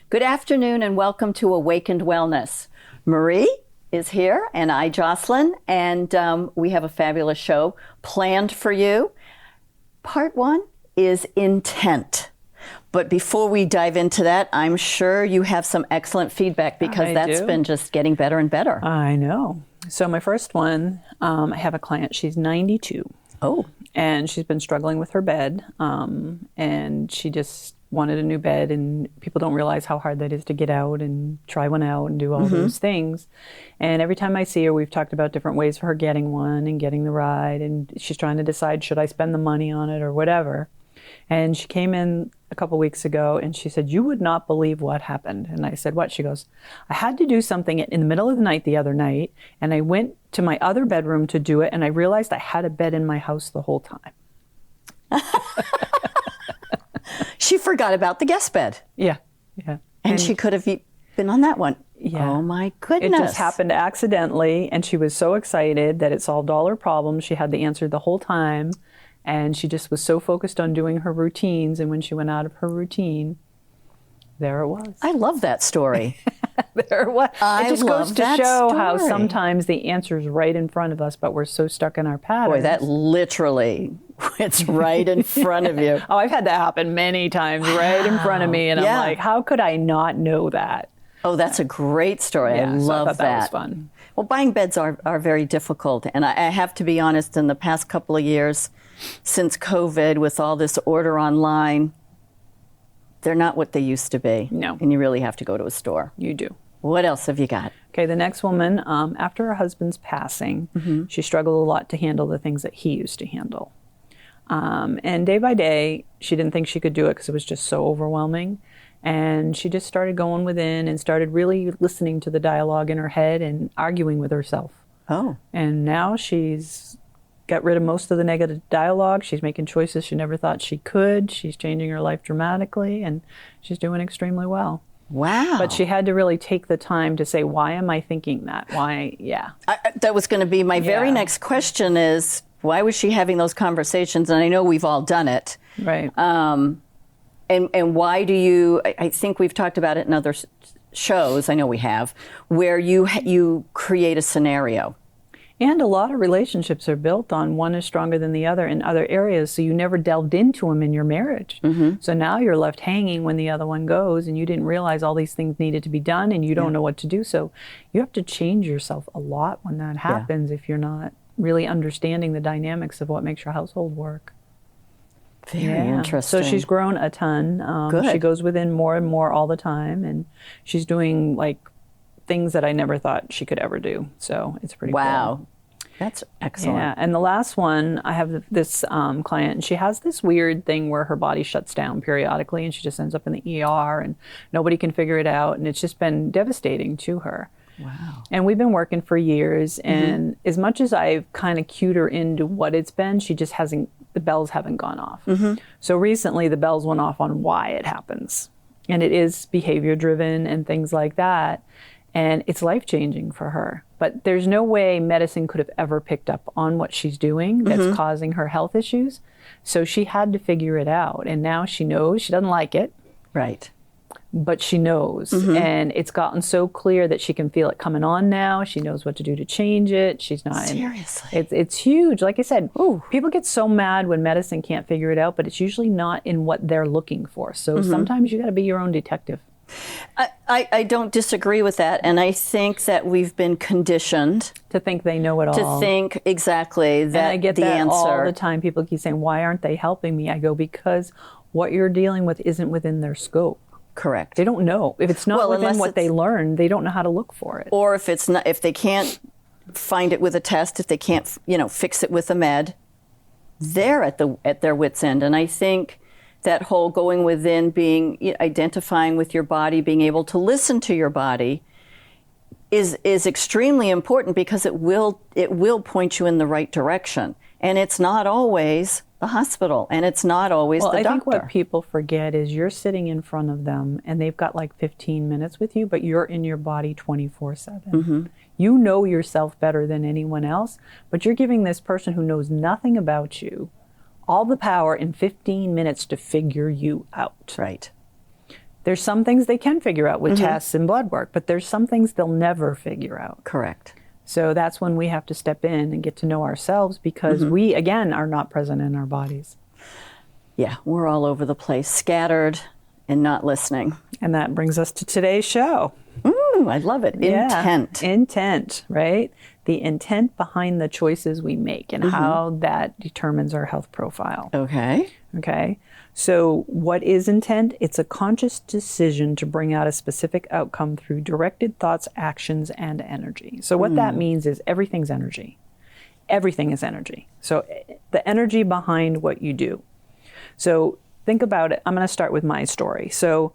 Good afternoon and welcome to Awakened Wellness. Marie is here and I, Jocelyn, and we have a fabulous show planned for you. Part one is intent. But before we dive into that, I'm sure you have some excellent feedback because that's been just getting better and better. I know. So my first one, I have a client, she's 92. Oh. And she's been struggling with her bed, and she just wanted a new bed, and people don't realize how hard that is to get out and try one out and do all those things. And every time I see her, we've talked about different ways for her getting one and getting the ride, and she's trying to decide, should I spend the money on it or whatever. And she came in a couple weeks ago and she said, you would not believe what happened. And I said, what? She goes, I had to do something in the middle of the night the other night, and I went to my other bedroom to do it, and I realized I had a bed in my house the whole time. She forgot about the guest bed. Yeah. And she could have been on that one. Yeah. Oh my goodness. It just happened accidentally, and she was so excited that it solved all her problems. She had the answer the whole time, and she just was so focused on doing her routines, and when she went out of her routine, there it was. I love that story. There it was. It just goes to show how story. Sometimes the answer's right in front of us, but we're so stuck in our patterns. Boy, that literally, it's right in front of you. Oh, I've had that happen many times, right in front of me, and I'm like, how could I not know that? Oh, that's a great story. I love I thought that was fun. Well, buying beds are very difficult, and I have to be honest, in the past couple of years, since COVID, with all this order online, they're not what they used to be. No. And you really have to go to a store. You do. What else have you got? Okay, the next woman, after her husband's passing, she struggled a lot to handle the things that he used to handle. And day by day, she didn't think she could do it because it was just so overwhelming. And she just started going within and started really listening to the dialogue in her head and arguing with herself. Oh. And now she's got rid of most of the negative dialogue. She's making choices she never thought she could. She's changing her life dramatically, and she's doing extremely well. Wow. But she had to really take the time to say, why am I thinking that? Why? Yeah. That was going to be my very next question is, why was she having those conversations? And I know we've all done it. Right. And why do you, I think we've talked about it in other shows, I know we have, where you create a scenario. And a lot of relationships are built on one is stronger than the other in other areas, so you never delved into them in your marriage. So now you're left hanging when the other one goes, and you didn't realize all these things needed to be done, and you don't know what to do. So you have to change yourself a lot when that happens if you're not really understanding the dynamics of what makes your household work. Very interesting. So she's grown a ton. Good. She goes within more and more all the time, and she's doing like things that I never thought she could ever do. So it's pretty cool. That's excellent. Yeah, and the last one, I have this client, and she has this weird thing where her body shuts down periodically, and she just ends up in the ER, and nobody can figure it out, and it's just been devastating to her. Wow. And we've been working for years, and as much as I've kind of cued her into what it's been, she just hasn't, the bells haven't gone off. So recently the bells went off on why it happens. And it is behavior driven and things like that. And it's life-changing for her. But there's no way medicine could have ever picked up on what she's doing that's causing her health issues. So she had to figure it out. And now she knows. She doesn't like it. Right. But she knows. And it's gotten so clear that she can feel it coming on now. She knows what to do to change it. She's not... Seriously. It's huge. Like I said, people get so mad when medicine can't figure it out, but it's usually not in what they're looking for. So sometimes you got to be your own detective. I don't disagree with that, and I think that we've been conditioned to think they know it all. To think exactly that and I get the that answer all the time. People keep saying, "Why aren't they helping me?" I go, because what you're dealing with isn't within their scope. Correct. They don't know if it's not within what they learned. They don't know how to look for it. Or if it's not, if they can't find it with a test, if they can't, fix it with a med, they're at their wits' end. And I think that whole going within, identifying with your body, being able to listen to your body is extremely important, because it will point you in the right direction. And it's not always the hospital, and it's not always Well, the I doctor. think what people forget is you're sitting in front of them and they've got like 15 minutes with you, but you're in your body 24/7. You know yourself better than anyone else, but you're giving this person who knows nothing about you all the power in 15 minutes to figure you out. Right. There's some things they can figure out with tests and blood work, but there's some things they'll never figure out. Correct. So that's when we have to step in and get to know ourselves because we, again, are not present in our bodies. Yeah, we're all over the place, scattered and not listening. And that brings us to today's show. Ooh, I love it. Intent. Intent, right? The intent behind the choices we make and how that determines our health profile. Okay. Okay. So what is intent? It's a conscious decision to bring out a specific outcome through directed thoughts, actions, and energy. So what that means is everything's energy. Everything is energy. So the energy behind what you do. So think about it. I'm going to start with my story. So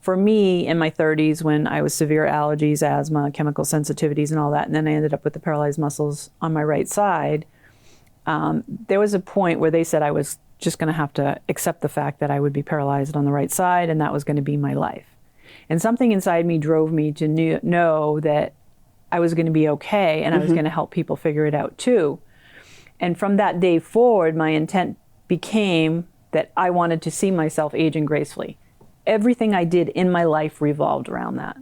for me in my 30s, when I was severe allergies, asthma, chemical sensitivities, and all that, and then I ended up with the paralyzed muscles on my right side, there was a point where they said I was just going to have to accept the fact that I would be paralyzed on the right side and that was going to be my life. And something inside me drove me to know that I was going to be okay and I was going to help people figure it out too. And from that day forward, my intent became that I wanted to see myself aging gracefully. Everything I did in my life revolved around that.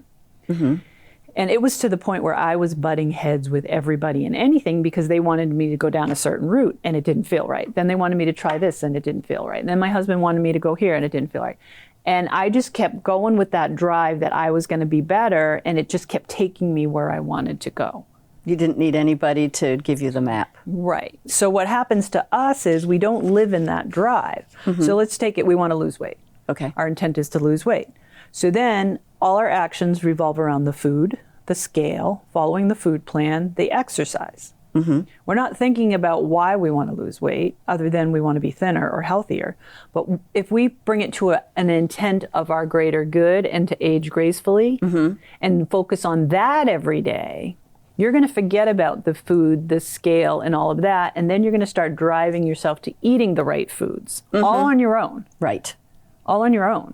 And it was to the point where I was butting heads with everybody and anything because they wanted me to go down a certain route and it didn't feel right. Then they wanted me to try this and it didn't feel right. And then my husband wanted me to go here and it didn't feel right. And I just kept going with that drive that I was going to be better, and it just kept taking me where I wanted to go. You didn't need anybody to give you the map. Right. So what happens to us is we don't live in that drive. So let's take it, we want to lose weight. Okay. Our intent is to lose weight. So then all our actions revolve around the food, the scale, following the food plan, the exercise. We're not thinking about why we want to lose weight other than we want to be thinner or healthier. But if we bring it to an intent of our greater good and to age gracefully and focus on that every day, you're going to forget about the food, the scale, and all of that. And then you're going to start driving yourself to eating the right foods, all on your own. Right. All on your own.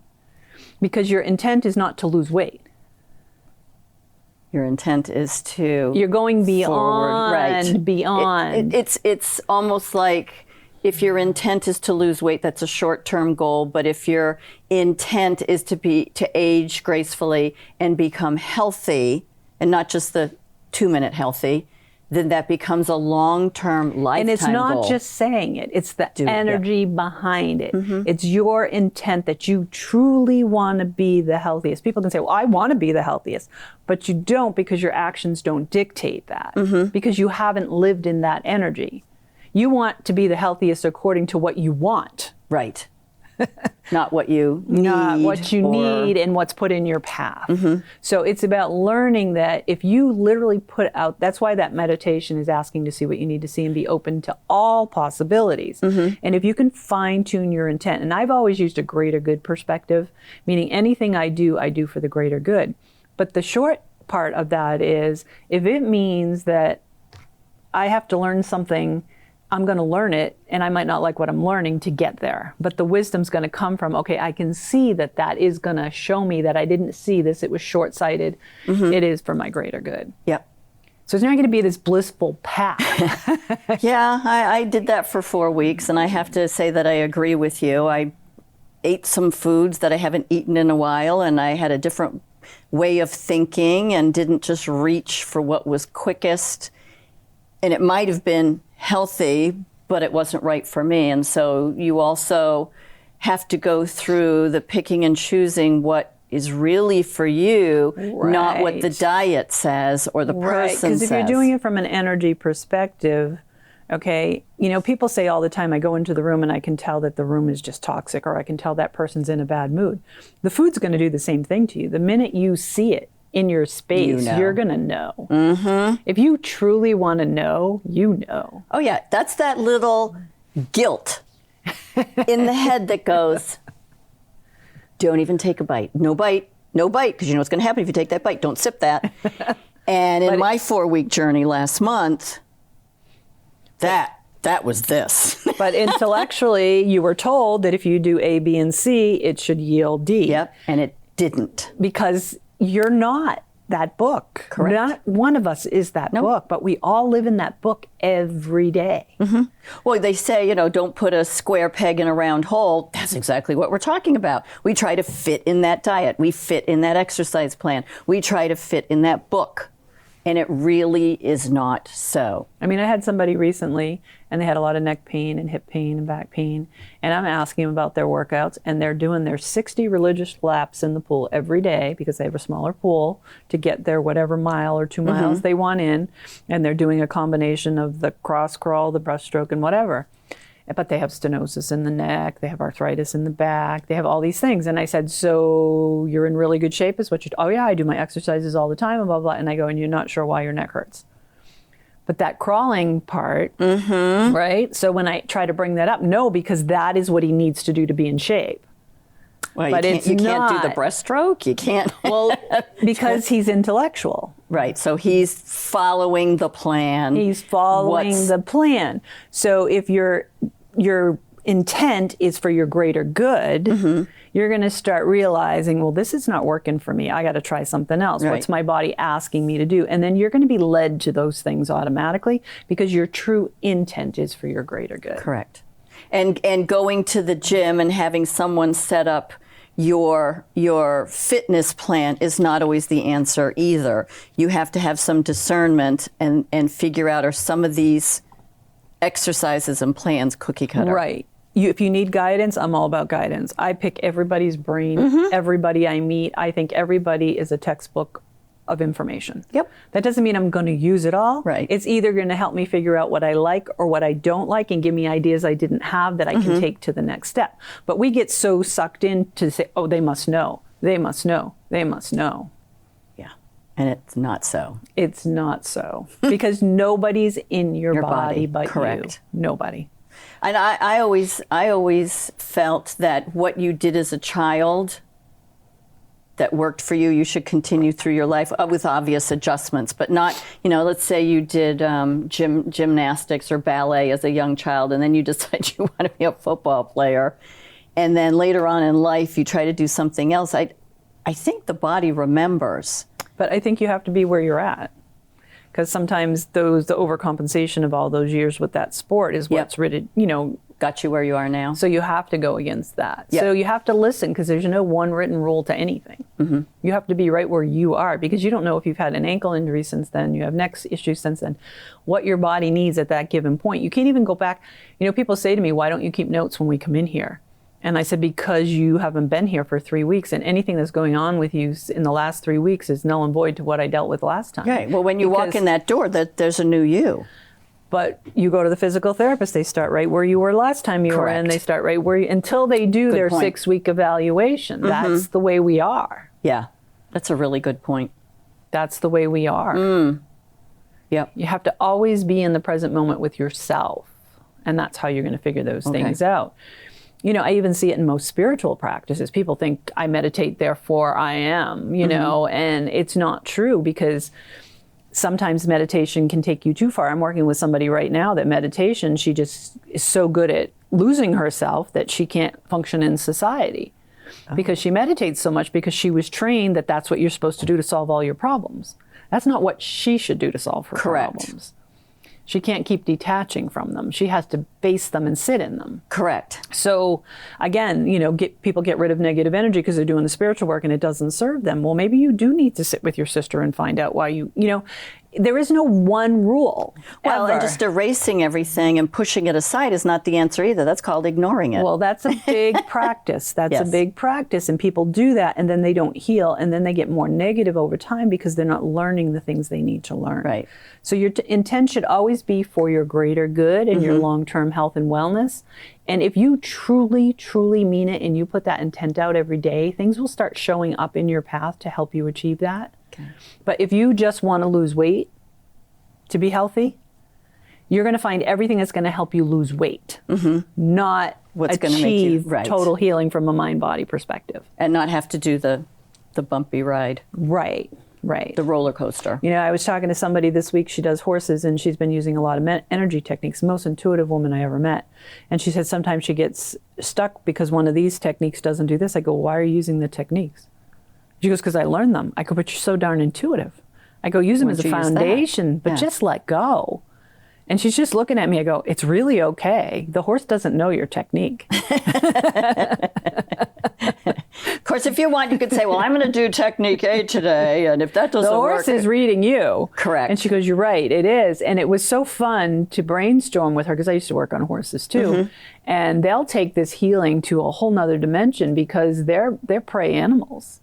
Because your intent is not to lose weight. Your intent is to You're going beyond, forward. Right. beyond. It's almost like if your intent is to lose weight, that's a short-term goal. But if your intent is to age gracefully and become healthy, and not just the 2-minute healthy, then that becomes a long-term lifetime And it's not goal. just saying it, it's the energy behind it. Mm-hmm. It's your intent that you truly want to be the healthiest. People can say, well, I want to be the healthiest, but you don't because your actions don't dictate that, Mm-hmm. because you haven't lived in that energy. You want to be the healthiest according to what you want. Right. Not what you need. Not what you or- need and what's put in your path. Mm-hmm. So it's about learning that if you literally put out, that's why that meditation is asking to see what you need to see and be open to all possibilities. Mm-hmm. And if you can fine tune your intent, and I've always used a greater good perspective, meaning anything I do for the greater good. But the short part of that is if it means that I have to learn something, I'm going to learn it, and I might not like what I'm learning to get there. But the wisdom's going to come from, okay, I can see that that is going to show me that I didn't see this. It was short-sighted. It is for my greater good. Yep. So it's not going to be this blissful path. Yeah, I did that for 4 weeks, and I have to say that I agree with you. I ate some foods that I haven't eaten in a while, and I had a different way of thinking and didn't just reach for what was quickest. And it might have been healthy, but it wasn't right for me. And so you also have to go through the picking and choosing what is really for you, not what the Right. diet says or the Right, person because says. if you're doing it from an energy perspective, okay, you know, people say all the time, I go into the room and I can tell that the room is just toxic, or I can tell that person's in a bad mood. The food's going to do the same thing to you. The minute you see it in your space, You know. you're going to know. If you truly want to know, you know. Oh, yeah, that's that little guilt in the head that goes, don't even take a bite. No bite, because you know what's going to happen if you take that bite. Don't sip that. And in my 4-week journey last month, that that was this. But intellectually, you were told that if you do A, B, and C, it should yield D. Yep, and it didn't. Because you're not that book. Correct. Not one of us is that book, but we all live in that book every day. Mm-hmm. Well, they say, don't put a square peg in a round hole. That's exactly what we're talking about. We try to fit in that diet. We fit in that exercise plan. We try to fit in that book. And it really is not so. I mean, I had somebody recently, and they had a lot of neck pain and hip pain and back pain. And I'm asking them about their workouts, and they're doing their 60 religious laps in the pool every day because they have a smaller pool to get their whatever mile or 2 miles they want in. And they're doing a combination of the cross crawl, the breaststroke, and whatever. But they have stenosis in the neck, they have arthritis in the back, they have all these things. And I said, so you're in really good shape is what you're, oh yeah, I do my exercises all the time, and blah, blah. And I go, and you're not sure why your neck hurts. But that crawling part, right? So when I try to bring that up, no, because that is what he needs to do to be in shape. Well, but you can't do the breaststroke. You can't. Well, because he's intellectual. Right. So he's following the plan. He's following the plan. So if your intent is for your greater good, you're going to start realizing, well, this is not working for me. I got to try something else. Right. What's my body asking me to do? And then you're going to be led to those things automatically because your true intent is for your greater good. Correct. And going to the gym and having someone set up your fitness plan is not always the answer either. You have to have some discernment and figure out, are some of these exercises and plans cookie cutter? Right. If you need guidance, I'm all about guidance. I pick everybody's brain, everybody I meet. I think everybody is a textbook of information. Yep. That doesn't mean I'm going to use it all. Right. It's either going to help me figure out what I like or what I don't like and give me ideas I didn't have that I can take to the next step. But we get so sucked in to say, oh, they must know. They must know. They must know. Yeah. And it's not so. It's not so. Because nobody's in your body but Correct. you. Nobody. And I always felt that what you did as a child that worked for you, you should continue through your life with obvious adjustments, but not, let's say you did gymnastics or ballet as a young child, and then you decide you want to be a football player. And then later on in life, you try to do something else. I think the body remembers. But I think you have to be where you're at. Because sometimes the overcompensation of all those years with that sport is what's really, got you where you are now. So you have to go against that. Yep. So you have to listen because there's no one written rule to anything. You have to be right where you are because you don't know if you've had an ankle injury since then, you have neck issues since then, what your body needs at that given point. You can't even go back. People say to me, why don't you keep notes when we come in here? And I said, because you haven't been here for 3 weeks and anything that's going on with you in the last 3 weeks is null and void to what I dealt with last time. Right. Well, when you walk in that door, there's a new you. But you go to the physical therapist, they start right where you were last time you were in. They start right where you, until they do their 6-week evaluation. That's the way we are. Yeah, that's a really good point. That's the way we are. Yep. You have to always be in the present moment with yourself. And that's how you're going to figure those things out. I even see it in most spiritual practices. People think I meditate, therefore I am, and it's not true because sometimes meditation can take you too far. I'm working with somebody right now that meditation, she just is so good at losing herself that she can't function in society because she meditates so much because she was trained that that's what you're supposed to do to solve all your problems. That's not what she should do to solve her problems. She can't keep detaching from them. She has to face them and sit in them. Correct. So again, people get rid of negative energy because they're doing the spiritual work and it doesn't serve them. Well, maybe you do need to sit with your sister and find out why there is no one rule. Well, ever. And just erasing everything and pushing it aside is not the answer either. That's called ignoring it. Well, that's a big practice. That's a big practice. And people do that and then they don't heal and then they get more negative over time because they're not learning the things they need to learn. Right. So your intent should always be for your greater good and your long-term health and wellness. And if you truly, truly mean it and you put that intent out every day, things will start showing up in your path to help you achieve that. Okay. But if you just want to lose weight to be healthy, you're going to find everything that's going to help you lose weight, not what's going to achieve make you, total healing from a mind-body perspective. And not have to do the bumpy ride. Right. Right. The roller coaster. You know, I was talking to somebody this week. She does horses, and she's been using a lot of energy techniques. The most intuitive woman I ever met. And she said sometimes she gets stuck because one of these techniques doesn't do this. I go, why are you using the techniques? She goes, because I learned them. I go, but you're so darn intuitive. I go, use them as a foundation, but just let go. And she's just looking at me. I go, it's really okay. The horse doesn't know your technique. Of course, if you want, you could say, well, I'm going to do technique A today. And if that doesn't work. The horse is reading you. Correct. And she goes, you're right, it is. And it was so fun to brainstorm with her, because I used to work on horses too. And they'll take this healing to a whole nother dimension because they're prey animals.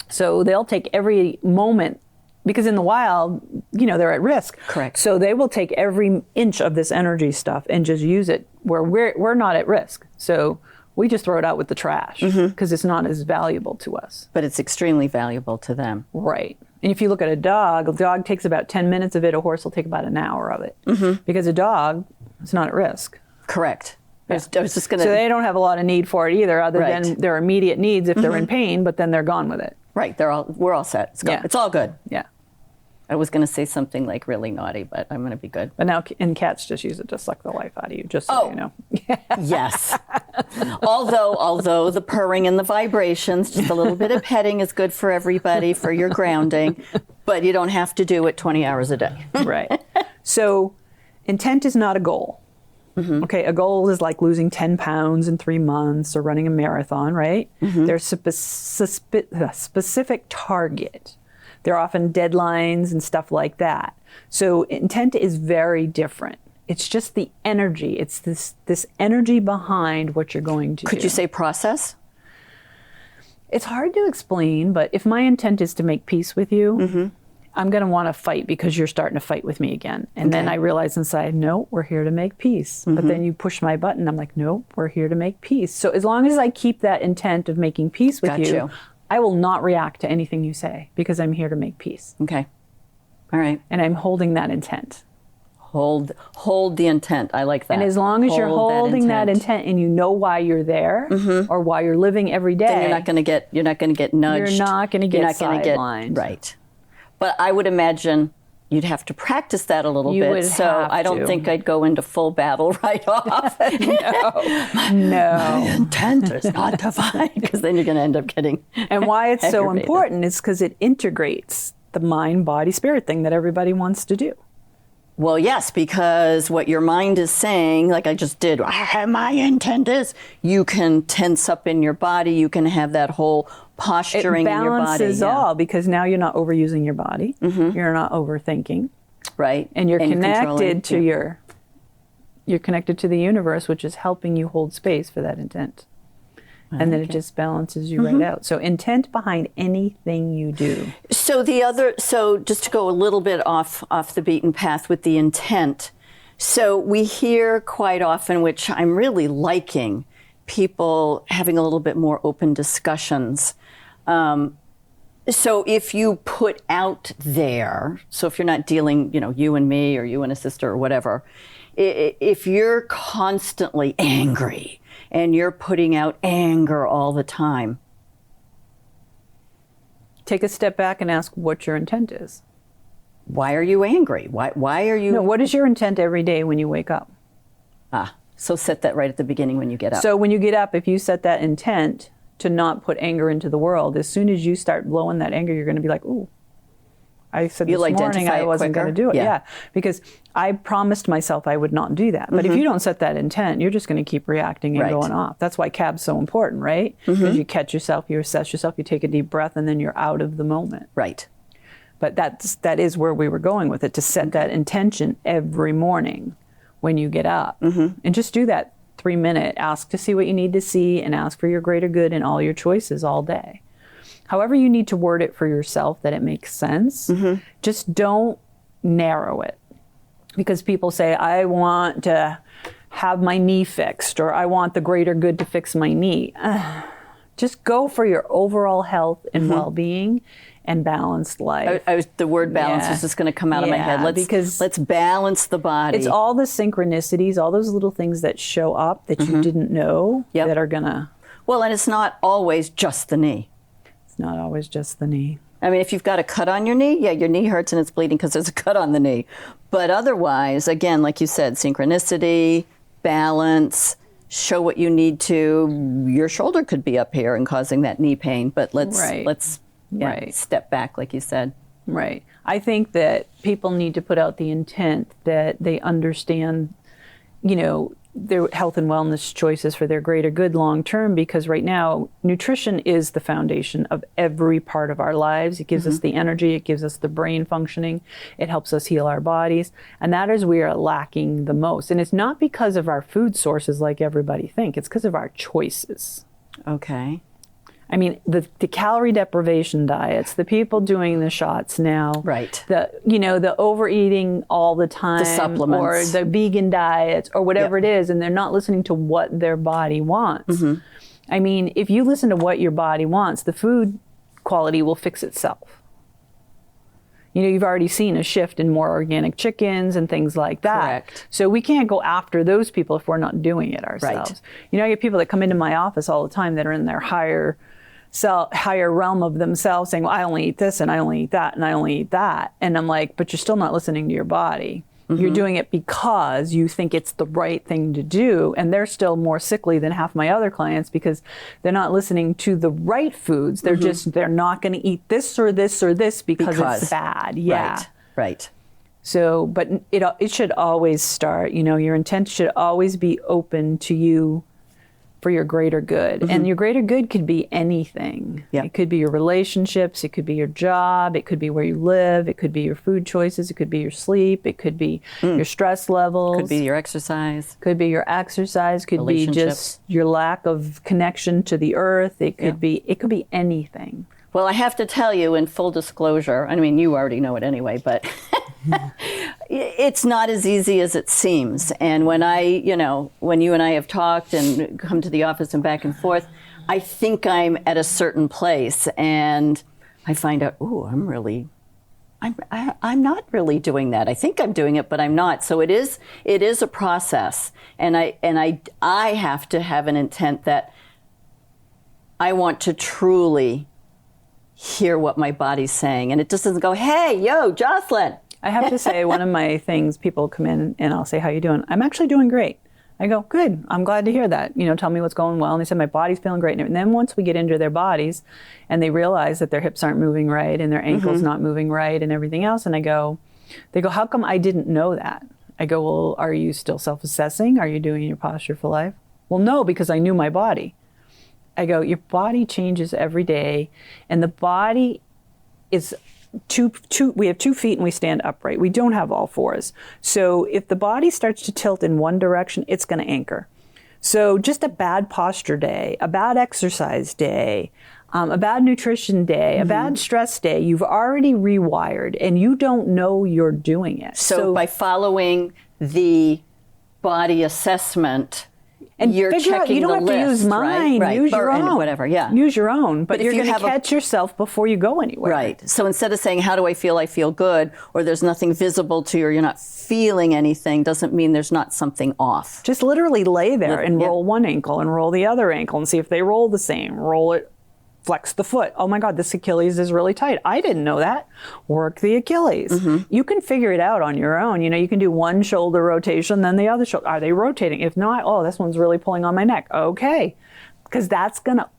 So they'll take every moment, because in the wild, you know, they're at risk. Correct. So they will take every inch of this energy stuff and just use it where we're not at risk. So we just throw it out with the trash because it's not as valuable to us. But it's extremely valuable to them. Right. And if you look at a dog takes about 10 minutes of it. A horse will take about an hour of it because a dog is not at risk. Correct. I was just going to. So they don't have a lot of need for it either, other than their immediate needs if they're in pain, but then they're gone with it. Right. We're all set. It's all good. Yeah. I was going to say something like really naughty, but I'm going to be good. But now, and cats just use it to suck the life out of you, just so you know. Yes. Although the purring and the vibrations, just a little bit of petting is good for everybody, for your grounding, but you don't have to do it 20 hours a day. Right. So intent is not a goal. Okay, a goal is like losing 10 pounds in 3 months or running a marathon, right? There's a specific target. There are often deadlines and stuff like that. So intent is very different. It's just the energy. It's this energy behind what you're going to do. Could you say process? It's hard to explain, but if my intent is to make peace with you, I'm going to want to fight because you're starting to fight with me again. And then I realize inside, no, we're here to make peace. But then you push my button. I'm like, no, we're here to make peace. So as long as I keep that intent of making peace with you, I will not react to anything you say because I'm here to make peace. Okay. All right. And I'm holding that intent. Hold the intent. I like that. And as long as you're holding that intent and you know why you're there or why you're living every day, then you're not going to get nudged. You're not going to get sidelined. Right. But I would imagine you'd have to practice that a little bit. So I don't think I'd go into full battle right off. No. My intent is not to fight, because then you're going to end up getting And why it's so aggravated. important is because it integrates the mind, body, spirit thing that everybody wants to do. Well, yes, because what your mind is saying, like I just did, my intent is, you can tense up in your body. You can have that whole posturing in your body. It balances all because now you're not overusing your body. You're not overthinking. Right. And you're connected to you're connected to the universe, which is helping you hold space for that intent. And then it just balances you right out. So intent behind anything you do. So just to go a little bit off the beaten path with the intent. So we hear quite often, which I'm really liking, people having a little bit more open discussions. So if you put out there, so if you're not dealing, you and me or you and a sister or whatever, if you're constantly angry and you're putting out anger all the time, take a step back and ask what your intent is. Why are you angry? Why are you? No, what is your intent every day when you wake up? So set that right at the beginning when you get up. So when you get up, if you set that intent to not put anger into the world, as soon as you start blowing that anger, you're going to be like, ooh, I said this morning I wasn't going to do it. Yeah. Because I promised myself I would not do that. But if you don't set that intent, you're just going to keep reacting and going off. That's why CAB's so important, right? Because you catch yourself, you assess yourself, you take a deep breath, and then you're out of the moment. Right. But that is where we were going with it, to set that intention every morning when you get up. And just do that 3-minute, ask to see what you need to see and ask for your greater good in all your choices all day. However you need to word it for yourself that it makes sense, just don't narrow it. Because people say, I want to have my knee fixed, or I want the greater good to fix my knee. Just go for your overall health and well-being and balanced life. The word balance is just going to come out of my head. Let's balance the body. It's all the synchronicities, all those little things that show up that you didn't know that are going to... Well, and it's not always just the knee. It's not always just the knee. I mean, if you've got a cut on your knee, yeah, your knee hurts and it's bleeding because there's a cut on the knee. But otherwise, again, like you said, synchronicity, balance, show what you need to. Your shoulder could be up here and causing that knee pain, but let's step back, like you said. Right. I think that people need to put out the intent that they understand, their health and wellness choices for their greater good long term, because right now nutrition is the foundation of every part of our lives. It gives us the energy, it gives us the brain functioning, it helps us heal our bodies, and that is we are lacking the most. And it's not because of our food sources like everybody think, it's because of our choices. Okay. I mean, the calorie deprivation diets, the people doing the shots now, right? The overeating all the time, the supplements, or the vegan diets, or whatever it is, and they're not listening to what their body wants. I mean, if you listen to what your body wants, the food quality will fix itself. You've already seen a shift in more organic chickens and things like that. Correct. So we can't go after those people if we're not doing it ourselves. Right. I get people that come into my office all the time that are in their higher realm of themselves saying, well, I only eat this and I only eat that and I only eat that. And I'm like, but you're still not listening to your body. You're doing it because you think it's the right thing to do. And they're still more sickly than half my other clients because they're not listening to the right foods. They're they're not going to eat this or this or this because it's bad. Yeah. Right. So, but it should always start, your intent should always be open to you for your greater good. And your greater good could be anything. Yep. It could be your relationships, it could be your job, it could be where you live, it could be your food choices, it could be your sleep, it could be your stress levels. Could be your exercise. Could be your exercise, could be just your lack of connection to the earth. It could be anything. Well, I have to tell you, in full disclosure, I mean, you already know it anyway, but it's not as easy as it seems. And when when you and I have talked and come to the office and back and forth, I think I'm at a certain place, and I find out, I'm not really doing that. I think I'm doing it, but I'm not. So it is a process, and I have to have an intent that I want to truly hear what my body's saying, and it just doesn't go, hey, yo, Jocelyn. I have to say, one of my things, people come in and I'll say, how you doing? I'm actually doing great. I go, good. I'm glad to hear that. Tell me what's going well. And they said, my body's feeling great. And then once we get into their bodies and they realize that their hips aren't moving right and their ankles not moving right and everything else, and they go, how come I didn't know that? I go, well, are you still self-assessing? Are you doing your posture for life? Well, no, because I knew my body. I go, your body changes every day, and the body is we have 2 feet and we stand upright. We don't have all fours. So if the body starts to tilt in one direction, it's going to anchor. So just a bad posture day, a bad exercise day, a bad nutrition day, a bad stress day, you've already rewired and you don't know you're doing it. So by following the body assessment, and you're checking you don't the have list, to use mine. Right? Use your own. Whatever, yeah. Use your own. But you're if going to catch yourself before you go anywhere. Right. So instead of saying, how do I feel good, or there's nothing visible to you, or you're not feeling anything, doesn't mean there's not something off. Just literally lay there and roll one ankle and roll the other ankle and see if they roll the same. Roll it. Flex the foot. Oh my God, this Achilles is really tight. I didn't know that. Work the Achilles. You can figure it out on your own. You can do one shoulder rotation, then the other shoulder. Are they rotating? If not, this one's really pulling on my neck. Okay. Because that's going to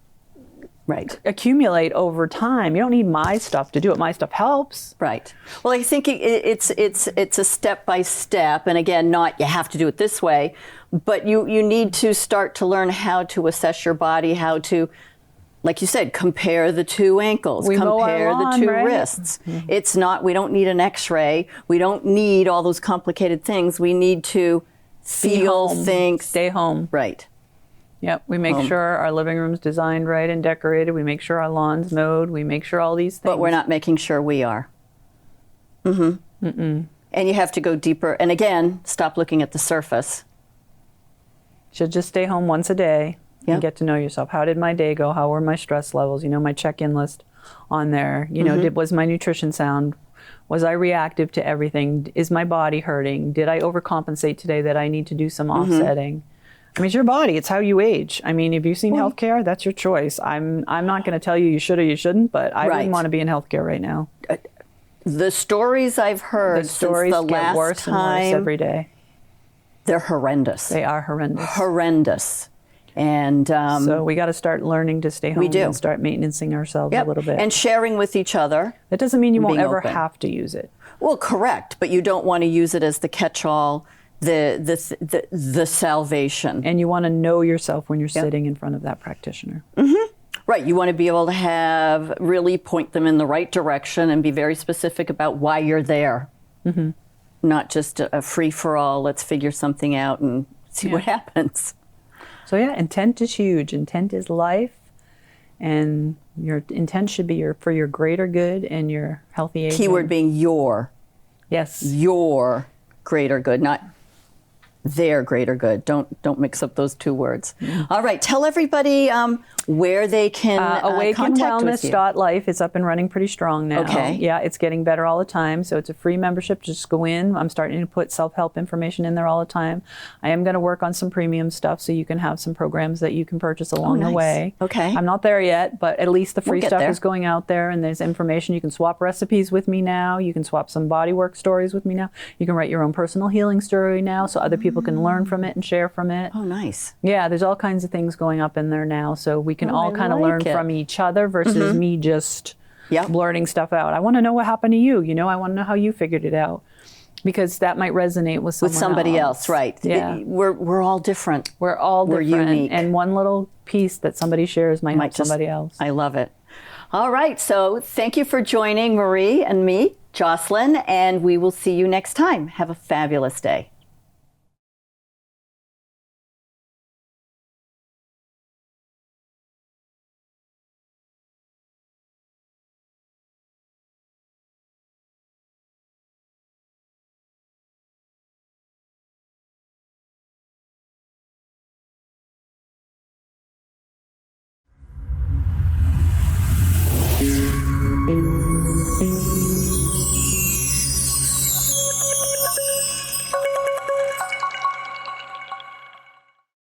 accumulate over time. You don't need my stuff to do it. My stuff helps. Right. Well, I think it's a step by step. And again, not you have to do it this way, but you need to start to learn how to assess your body, how to, like you said, compare the 2 ankles, compare the 2 wrists. It's not, we don't need an x-ray. We don't need all those complicated things. We need to feel, think. Stay home. Right. Yep. We make sure our living room's designed right and decorated. We make sure our lawn's mowed. We make sure all these things. But we're not making sure we are. And you have to go deeper. And again, stop looking at the surface. Should just stay home once a day. And get to know yourself. How did my day go? How were my stress levels? My check-in list on there. Was my nutrition sound? Was I reactive to everything? Is my body hurting? Did I overcompensate today that I need to do some offsetting? I mean, it's your body. It's how you age. I mean, if you've seen healthcare, that's your choice. I'm not going to tell you you should or you shouldn't, but I wouldn't want to be in healthcare right now. The stories I've heard The stories since the get last worse time, and worse every day. they're horrendous. They are horrendous. Horrendous. And so we got to start learning to stay home and start maintaining ourselves a little bit. And sharing with each other. That doesn't mean you won't ever open. have to use it. Well, correct, but you don't want to use it as the catch-all, the salvation. And you want to know yourself when you're sitting in front of that practitioner. Mm-hmm. Right, you want to be able to really point them in the right direction and be very specific about why you're there. Mm-hmm. Not just a free-for-all, let's figure something out and see what happens. So yeah, intent is huge. Intent is life. And your intent should be for your greater good and your healthy aging. Keyword being your. Yes. Your greater good, not their greater good. Don't mix up those two words. Mm-hmm. All right, tell everybody where they can contact with you. AwakenWellness.life is up and running pretty strong now. Okay. Yeah, it's getting better all the time. So it's a free membership. Just go in. I'm starting to put self-help information in there all the time. I am going to work on some premium stuff so you can have some programs that you can purchase along the way. Okay. I'm not there yet, but at least the free stuff there. is going out there, and there's information. You can swap recipes with me now. You can swap some bodywork stories with me now. You can write your own personal healing story now so other people can learn from it and share from it. Oh, nice. Yeah, there's all kinds of things going up in there now, so we can all kind of learn from each other versus me just blurting stuff out. I want to know what happened to you. You know, I want to know how you figured it out, because that might resonate with somebody else. Right? Yeah, we're all different. We're all different. We're unique, and one little piece that somebody shares might help somebody else. I love it. All right, so thank you for joining Marie and me, Jocelyn, and we will see you next time. Have a fabulous day.